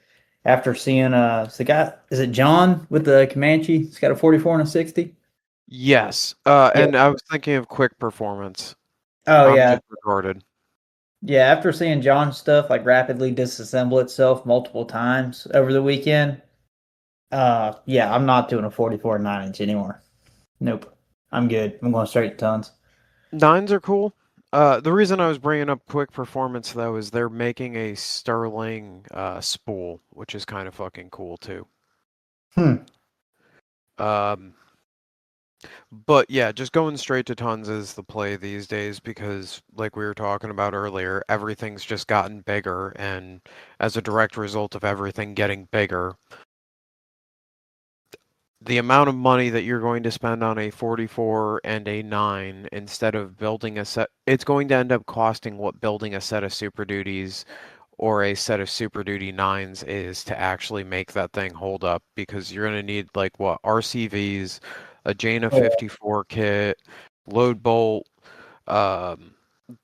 B: after seeing it's the guy, is it John with the Comanche? He's got a 44 and a 60.
A: yes,
B: Yeah.
A: and I was thinking of quick performance.
B: Oh
A: I'm
B: yeah,
A: just retarded.
B: yeah. After seeing John's stuff like rapidly disassemble itself multiple times over the weekend, yeah, I'm not doing a 44 9-inch anymore. Nope. I'm good. I'm going straight to tons.
A: Nines are cool. The reason I was bringing up quick performance though is they're making a Sterling spool, which is kind of fucking cool too.
B: Hmm.
A: Um, but yeah, just going straight to tons is the play these days because, like we were talking about earlier, everything's just gotten bigger, and as a direct result of everything getting bigger, the amount of money that you're going to spend on a 44 and a 9 instead of building a set, it's going to end up costing what building a set of Super Duties or a set of Super Duty 9s is to actually make that thing hold up because you're going to need like what RCVs, a Jaina
B: Oh,
A: 54 kit, load bolt, um,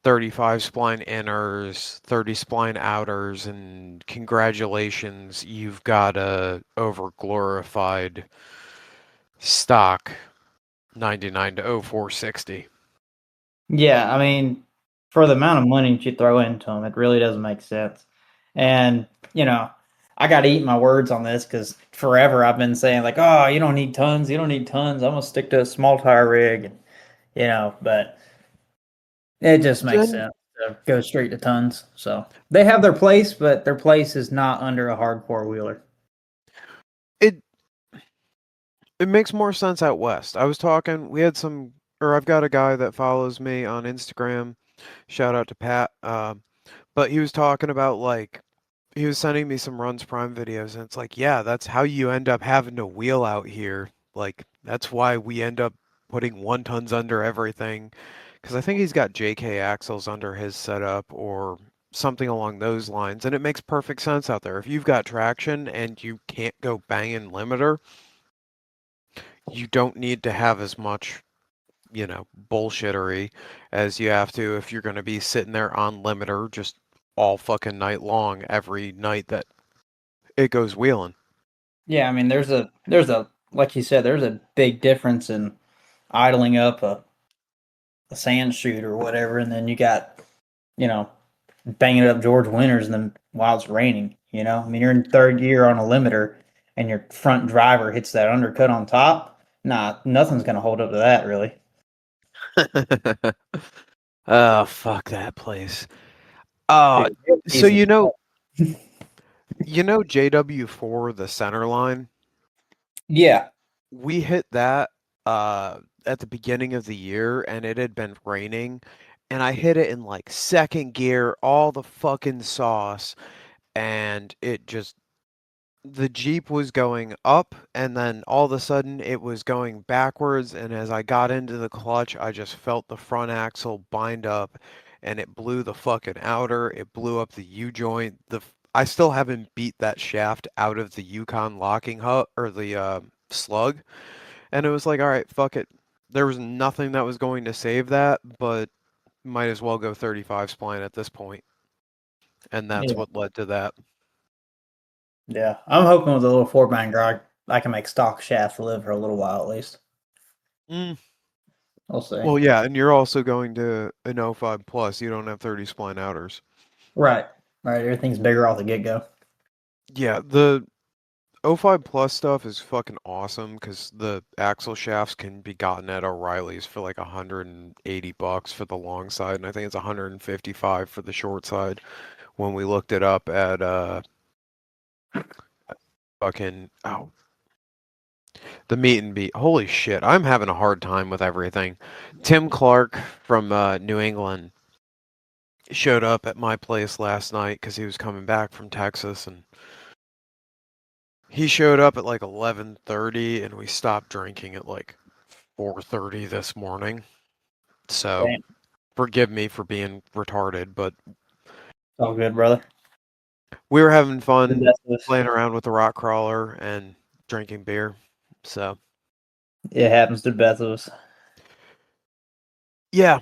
A: 35 spline inners, 30 spline outers, and congratulations, you've got a over glorified stock 99 to 0460.
B: yeah, I mean, for the amount of money that you throw into them, it really doesn't make sense. And, I got to eat my words on this because forever I've been saying, like, oh, you don't need tons. You don't need tons. I'm going to stick to a small tire rig. And, but it just makes
A: Then
B: sense to go straight to tons. So they have their place, but their place is not under a hardcore wheeler.
A: it it makes more sense out west. I was talking, we had some, or I've got a guy that follows me on Instagram. Shout out to Pat. But he was talking about like he was sending me some Runs Prime videos, and it's like, yeah, that's how you end up having to wheel out here. Like that's why we end up putting 1 tons under everything. Because I think he's got JK axles under his setup or something along those lines, and it makes perfect sense out there. If you've got traction and you can't go banging limiter, you don't need to have as much, bullshittery as you have to if you're going to be sitting there on limiter just all fucking night long every night that it goes wheeling.
B: Yeah, I mean, there's a like you said, there's a big difference in idling up a sand chute or whatever, and then you got you know banging it up George Winters, and then while it's raining, I mean, you're in third gear on a limiter, and your front driver hits that undercut on top. Nah, nothing's gonna hold up to that, really.
A: Oh, fuck that place. Uh,
B: Dude, real
A: so
B: piece of
A: JW4, the center line,
B: yeah.
A: we hit that at the beginning of the year and it had been raining and I hit it in like second gear, all the fucking sauce, and it just the Jeep was going up and then all of a sudden it was going backwards, and as I got into the clutch I just felt the front axle bind up and it blew the fucking outer, it blew up the U-joint. I still haven't beat that shaft out of the Yukon locking hub or the slug, and it was like, all right, fuck it. There was nothing that was going to save that, but might as well go 35 spline at this point. And that's
B: Yeah.
A: what led to that.
B: Yeah. I'm hoping with a little 4 grog, I can make stock shafts live for a little while at least.
A: Mm.
B: We'll see.
A: Well, yeah, and you're also going to an '05 Plus. You don't have 30 spline outers.
B: Right. Right. Everything's bigger off the get go.
A: Yeah, the '05 Plus stuff is fucking awesome because the axle shafts can be gotten at O'Reilly's for like $180 for the long side, and I think it's 155 for the short side. When we looked it up at fucking the meet and beat. Holy shit, I'm having a hard time with everything. Tim Clark from New England showed up at my place last night because he was coming back from Texas, and he showed up at like 11:30, and we stopped drinking at like 4:30 this morning. So
B: Damn.
A: forgive me for being retarded, but
B: It's all good, brother.
A: we were having
B: The
A: fun
B: best of us.
A: playing around with the rock crawler and drinking beer. So
B: It happens to the best of us.
A: yeah,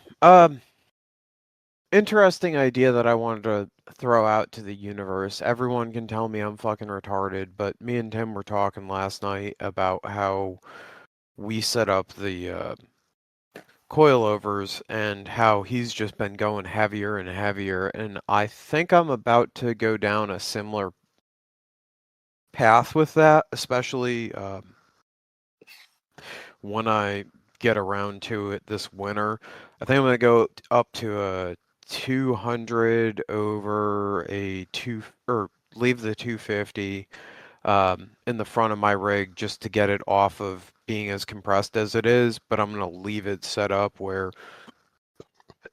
A: interesting idea that I wanted to throw out to the universe. Everyone can tell me I'm fucking retarded, but me and Tim were talking last night about how we set up the coilovers and how he's just been going heavier and heavier. And I think I'm about to go down a similar path with that, especially when I get around to it this winter. I think I'm going to go up to a 200 over a two, or leave the 250 in the front of my rig just to get it off of being as compressed as it is, but I'm going to leave it set up where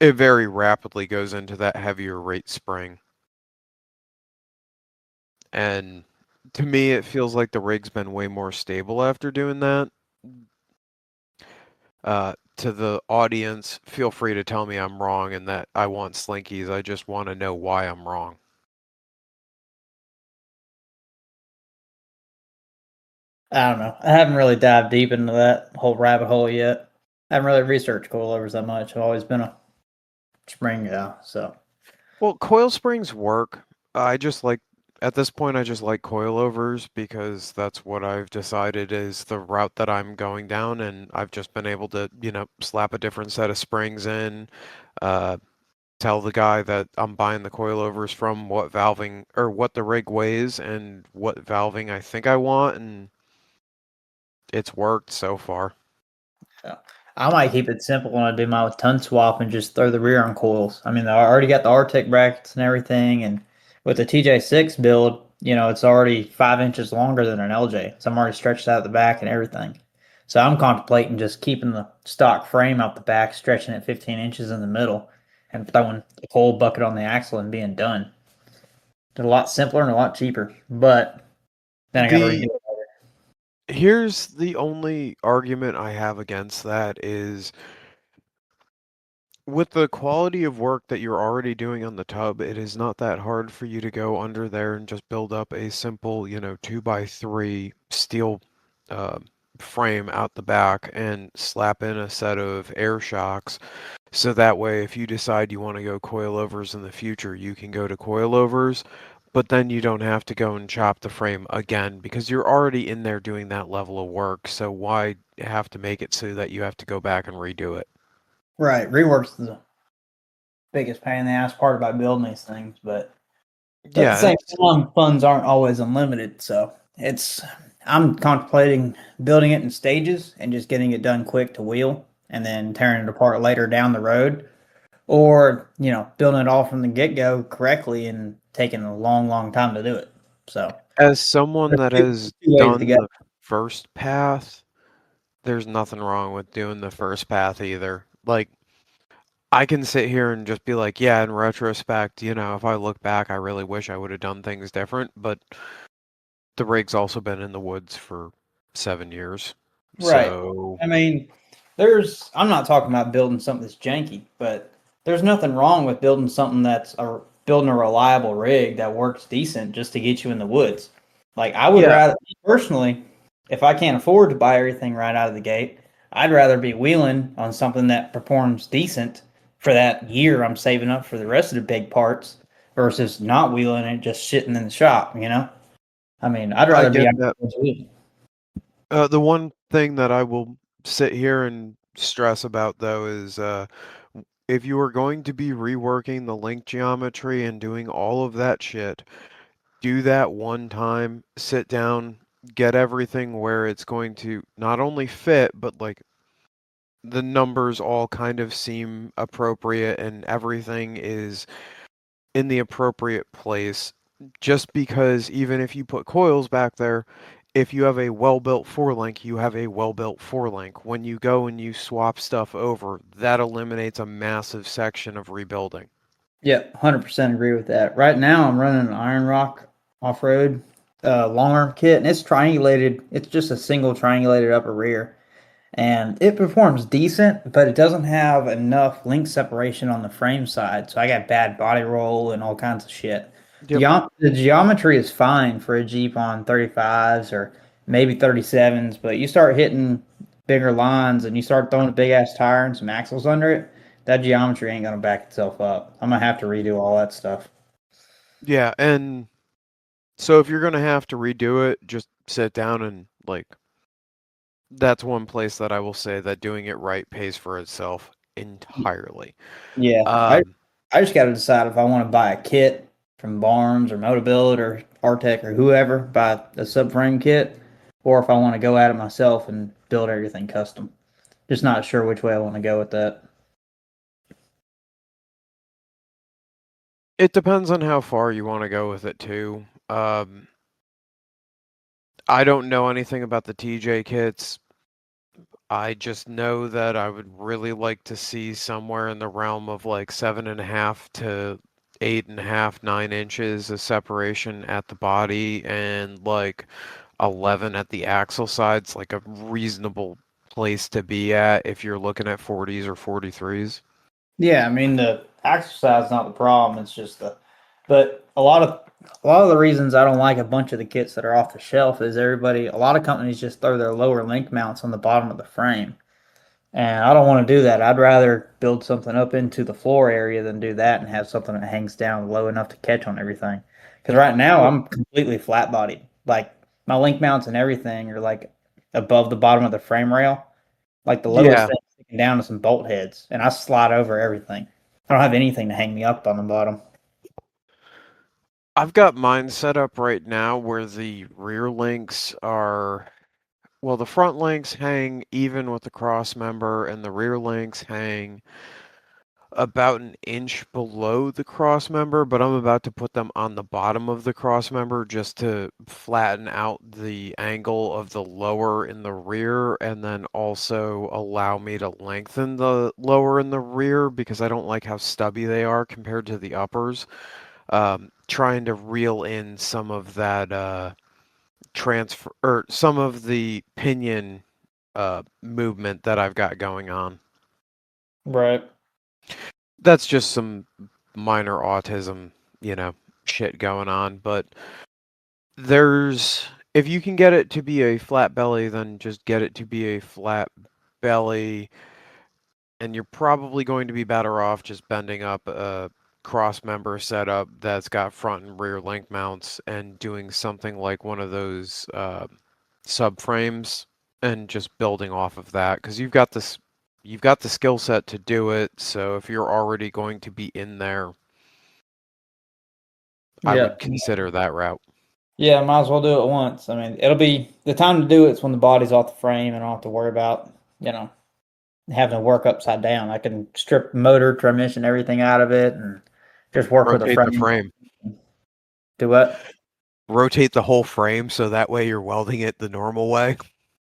A: it very rapidly goes into that heavier rate spring. And to me, it feels like the rig's been way more stable after doing that. To the audience, feel free to tell me I'm wrong and that I want slinkies. I just want to know why I'm wrong.
B: I don't know. I haven't really dived deep into that whole rabbit hole yet. I haven't really researched coilovers that much. I've always been a spring guy, so
A: Well, coil springs work. I just like, at this point, I just like coilovers because that's what I've decided is the route that I'm going down, and I've just been able to, slap a different set of springs in, uh, tell the guy that I'm buying the coilovers from what valving or what the rig weighs and what valving I think I want, and it's worked so far.
B: yeah. I might keep it simple when I do my ton swap and just throw the rear on coils. I mean, I already got the RTEC brackets and everything, and with the TJ6 build, it's already 5 inches longer than an LJ, so I'm already stretched out the back and everything. So I'm contemplating just keeping the stock frame out the back, stretching it 15 inches in the middle, and throwing the coil bucket on the axle and being done. It's a lot simpler and a lot cheaper, but then I got to redo
A: The
B: it.
A: Here's the only argument I have against that is with the quality of work that you're already doing on the tub, it is not that hard for you to go under there and just build up a simple, 2x3 steel uh, frame out the back and slap in a set of air shocks. So that way, if you decide you want to go coilovers in the future, you can go to coilovers, but then you don't have to go and chop the frame again because you're already in there doing that level of work. So why have to make it so that you have to go back and redo it?
B: Right, rework's the biggest pain in the ass part about building these things, but at the
A: Yeah,
B: same time, funds aren't always unlimited, so I'm contemplating building it in stages and just getting it done quick to wheel, and then tearing it apart later down the road. or building it all from the get go correctly and taking a long, long time to do it. So
A: As someone
B: there's
A: that
B: two,
A: has
B: two ways to
A: done
B: go.
A: the first path, there's nothing wrong with doing the first path either. Like, I can sit here and just be like, yeah, in retrospect, if I look back, I really wish I would have done things different, but the rig's also been in the woods for 7 years.
B: Right.
A: So,
B: I mean, I'm not talking about building something that's janky, but there's nothing wrong with building a reliable rig that works decent just to get you in the woods. Like I would
A: yeah,
B: rather personally, if I can't afford to buy everything right out of the gate, I'd rather be wheeling on something that performs decent for that year I'm saving up for the rest of the big parts versus not wheeling it just sitting in the shop. I mean, I'd
A: I
B: rather be
A: get
B: out
A: that.
B: wheeling.
A: The one thing that I will sit here and stress about though is if you are going to be reworking the link geometry and doing all of that shit, do that one time, sit down, get everything where it's going to not only fit, but like the numbers all kind of seem appropriate and everything is in the appropriate place. Just because even if you put coils back there, if you have a well-built four link, you have a well-built four link. When you go and you swap stuff over, that eliminates a massive section of rebuilding.
B: Yep, 100% agree with that. Right now, I'm running an Iron Rock off-road long arm kit, and it's triangulated. It's just a single triangulated upper rear, and it performs decent, but it doesn't have enough link separation on the frame side. So I got bad body roll and all kinds of shit.
A: Yep.
B: The geometry is fine for a Jeep on 35s or maybe 37s, but you start hitting bigger lines and you start throwing a big ass tire and some axles under it, that geometry ain't gonna back itself up. I'm gonna have to redo all that stuff.
A: Yeah, and so if you're gonna have to redo it, just sit down and like that's one place that I will say that doing it right pays for itself entirely.
B: Yeah,
A: Um,
B: I just got to decide if I want to buy a kit from Barnes or Motobuild or Artec or whoever, buy a subframe kit, or if I want to go at it myself and build everything custom. Just not sure which way I want to go with that.
A: it depends on how far you want to go with it too. I don't know anything about the TJ kits. I just know that I would really like to see somewhere in the realm of like 7.5 to 8.5, 9 inches of separation at the body and like 11 at the axle sides, like a reasonable place to be at if you're looking at 40s or 43s.
B: Yeah, I mean the exercise is not the problem. It's just but a lot of the reasons I don't like a bunch of the kits that are off the shelf is a lot of companies just throw their lower link mounts on the bottom of the frame. And I don't want to do that. I'd rather build something up into the floor area than do that and have something that hangs down low enough to catch on everything. Because right now
A: Well,
B: I'm completely flat bodied. Like my link mounts and everything are like above the bottom of the frame rail. Like the lowest
A: yeah,
B: thing sticking down to some bolt heads, and I slide over everything. I don't have anything to hang me up on the bottom.
A: I've got mine set up right now where the rear links are, well, the front links hang even with the cross member, and the rear links hang about an inch below the cross member, but I'm about to put them on the bottom of the cross member just to flatten out the angle of the lower in the rear and then also allow me to lengthen the lower in the rear because I don't like how stubby they are compared to the uppers. Trying to reel in some of that transfer or some of the pinion movement that I've got going on.
B: Right.
A: That's just some minor autism, you know, shit going on. But if you can get it to be a flat belly, then just get it to be a flat belly. And you're probably going to be better off just bending up a cross member setup that's got front and rear link mounts and doing something like one of those subframes and just building off of that because you've got the skill set to do it. So if you're already going to be in there, I
B: Yeah.
A: would consider that route.
B: Yeah, might as well do it once. I mean, it'll be the time to do it's when the body's off the frame and I don't have to worry about, you know, having to work upside down. I can strip motor, transmission, everything out of it, and just work with a
A: Rotate the
B: frame.
A: frame.
B: Do what?
A: Rotate the whole frame so that way you're welding it the normal way.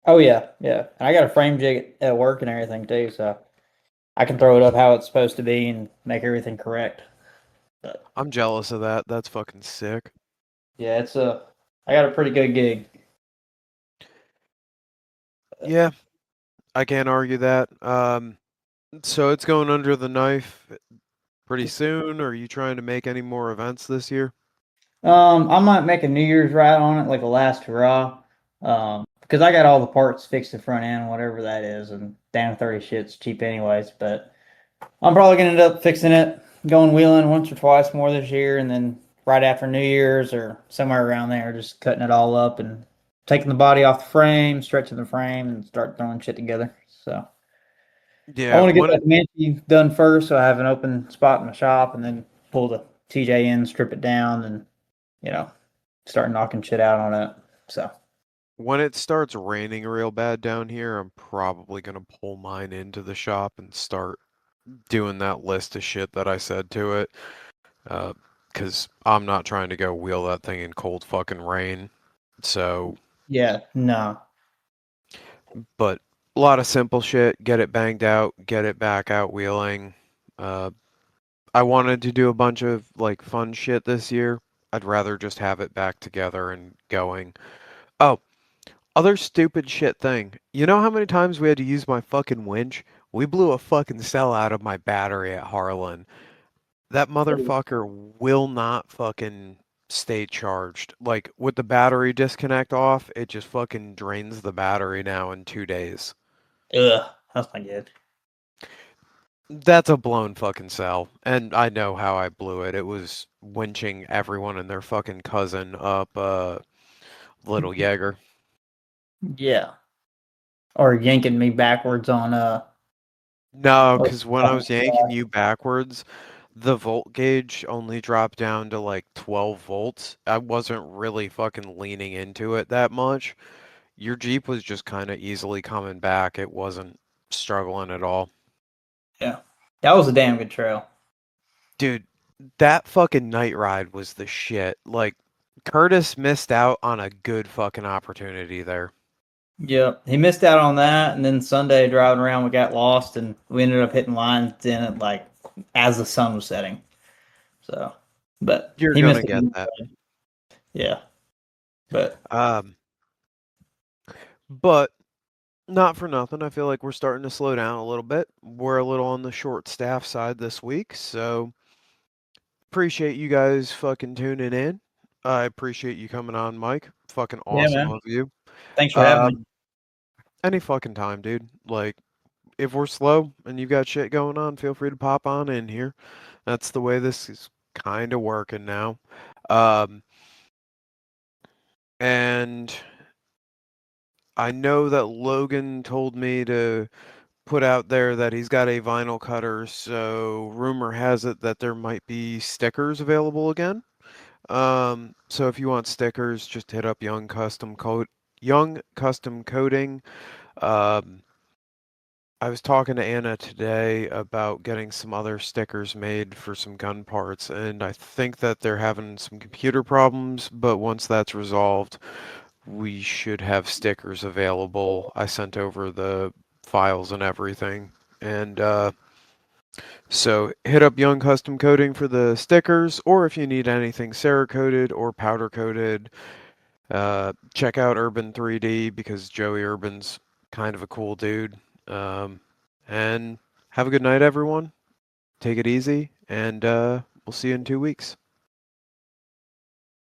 B: Oh yeah, yeah. And I got a frame jig at work and everything too, so I can throw it up how it's supposed to be and make everything correct. But
A: I'm jealous of that. That's fucking sick.
B: yeah, I got a pretty good gig.
A: Yeah, I can't argue that. So it's going under the knife pretty soon. Are you trying to make any more events this year?
B: I might make a New Year's ride on it, like a last hurrah. Because I got all the parts fixed the front end, whatever that is, and down 30 shit's cheap anyways. But I'm probably gonna end up fixing it, going wheeling once or twice more this year, and then right after New Year's or somewhere around there, just cutting it all up and taking the body off the frame, stretching the frame, and start throwing shit together. So I
A: Yeah,
B: want to get
A: when
B: that
A: it
B: Comanche done first, so I have an open spot in my shop, and then pull the TJ in, strip it down, and you know, start knocking shit out on it. So
A: when it starts raining real bad down here, I'm probably gonna pull mine into the shop and start doing that list of shit that I said to it. Uh, 'Cause I'm not trying to go wheel that thing in cold fucking rain. So,
B: yeah, no,
A: but a lot of simple shit, get it banged out, get it back out wheeling. Uh, I wanted to do a bunch of like fun shit this year. I'd rather just have it back together and going. Oh, other stupid shit thing. You know how many times we had to use my fucking winch? We blew a fucking cell out of my battery at Harlan. That motherfucker will not fucking stay charged. Like with the battery disconnect off, it just fucking drains the battery now in 2 days.
B: ugh, that's not good.
A: That's a blown fucking cell. And I know how I blew it. It was winching everyone and their fucking cousin up Little Jaeger.
B: Yeah, or yanking me backwards on
A: No,
B: what-
A: because when I was yanking you backwards, the volt gauge only dropped down to like 12 volts. I wasn't really fucking leaning into it that much. Your Jeep was just kind of easily coming back. It wasn't struggling at all.
B: yeah, that was a damn good trail.
A: Dude, that fucking night ride was the shit. Like, Curtis missed out on a good fucking opportunity there.
B: Yep, he missed out on that, and then Sunday driving around, we got lost, and we ended up hitting lines in it like as the sun was setting. So, but
A: You're
B: he missed
A: gonna
B: it.
A: get that.
B: Yeah, but
A: Um, but not for nothing. I feel like we're starting to slow down a little bit. We're a little on the short staff side this week, so appreciate you guys fucking tuning in. I appreciate you coming on, Mike. Fucking
B: yeah,
A: awesome
B: man,
A: of you.
B: thanks for having me.
A: Um, any fucking time, dude. Like, if we're slow and you got shit going on, feel free to pop on in here. That's the way this is kind of working now. Um, and I know that Logan told me to put out there that he's got a vinyl cutter, so rumor has it that there might be stickers available again. So if you want stickers, just hit up Young Custom Coating. Um, I was talking to Anna today about getting some other stickers made for some gun parts, and I think that they're having some computer problems, but once that's resolved, we should have stickers available. I sent over the files and everything. And so hit up Young Custom Coating for the stickers, or if you need anything Cerakoted or powder coated, check out Urban 3D because Joey Urban's kind of a cool dude. Um, and have a good night, everyone. Take it easy, and we'll see you in 2 weeks.